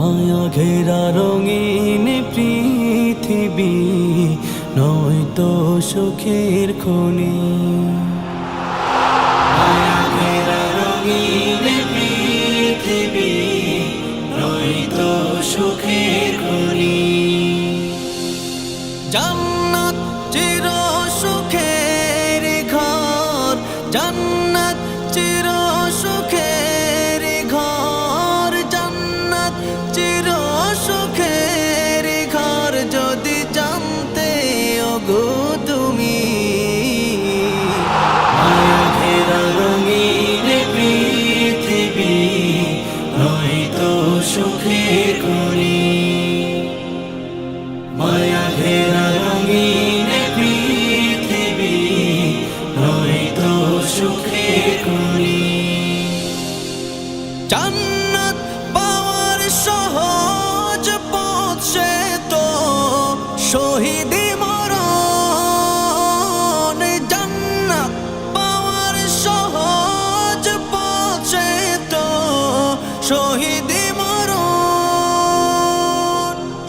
মায়া ঘেরা রঙিন পৃথিবী নয়তো সুখের খনি। মায়া ঘেরা রঙিন পৃথিবী নয়তো সুখের খনি। জান্নাত চির সুখের ঘর, জান্নাত চির সুখের ঘর, জান্নাত চির সুখের ঘর। যদি জানতে ওগো তুমি, মায়া ঘেরা রঙিন পৃথিবী নয়তো সুখের খনি। মায়া ঘেরা রঙিন পৃথিবী নয়তো সুখের খনি। জান্নাত পাওয়ার সহজ পথ সে তো শহীদি মরণ। জান্নাত পাওয়ার সহজ পথ সে তো শহীদি মরণ।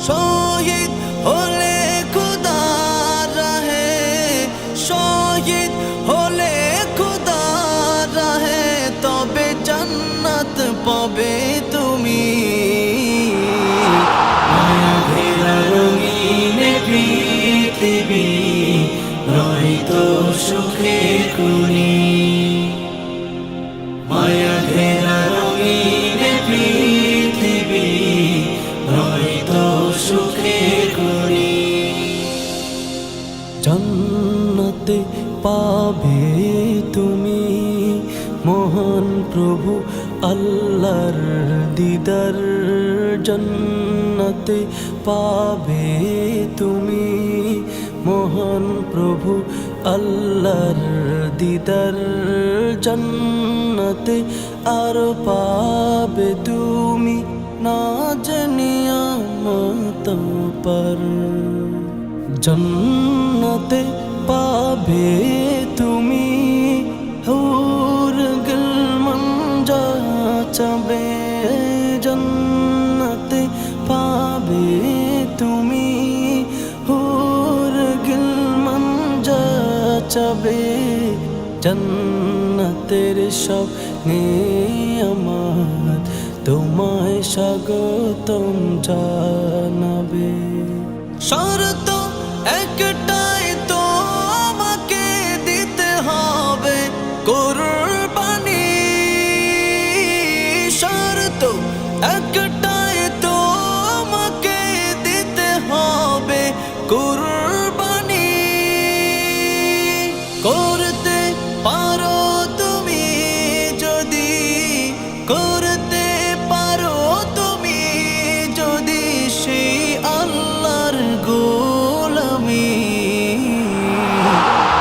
শহীদ হলে খুদার রাহে, শহীদ হলে খুদার রাহে, তবে জান্নাত পাবে তুমি। মায়া ঘেরা রঙিন পৃথিবী নয়তো সুখের খনি। মায়া ঘেরা রঙিন পৃথিবী নয়তো সুখের খনি। জান্নাতে পাবে তুমি মহান প্রভু আল্লাহর দিদার। জান্নাতে পাবে তুমি মহান প্রভু আল্লাহর দিদার। জান্নাতে আরো পাবে তুমি না জানিয়া মত পর। জান্নাতে পাবে তুমি হুর গিলমান যা চাবে। জান্নাতে পাবে তুমি হুর গিলমান যা চাবে। জান্নাতের সব নিয়ামত তোমায় স্বাগতম জানাবে। শর্ত একটাই তোমাকে দিতে হবে কুরবানি। শর্ত একটাই তোমাকে দিতে হবে কুরবানি। করতে পারো তুমি যদি, করতে পারো তুমি যদি সেই আল্লাহর গোলামি।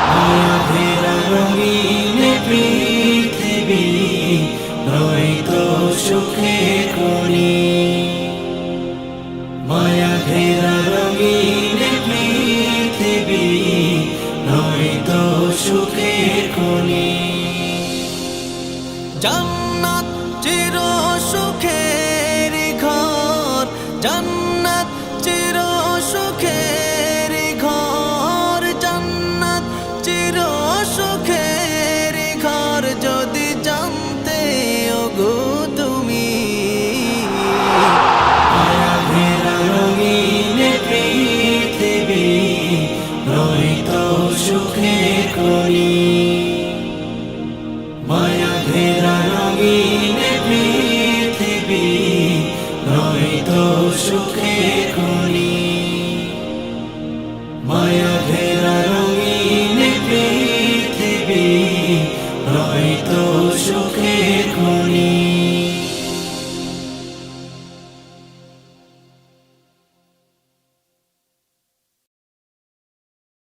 মায়া ঘেরা রঙিন পৃথিবী নয়তো সুখের খনি। মায়া ঘেরা রঙিন পৃথিবী নয়তো সুখের খনি। জান্নাত চির সুখের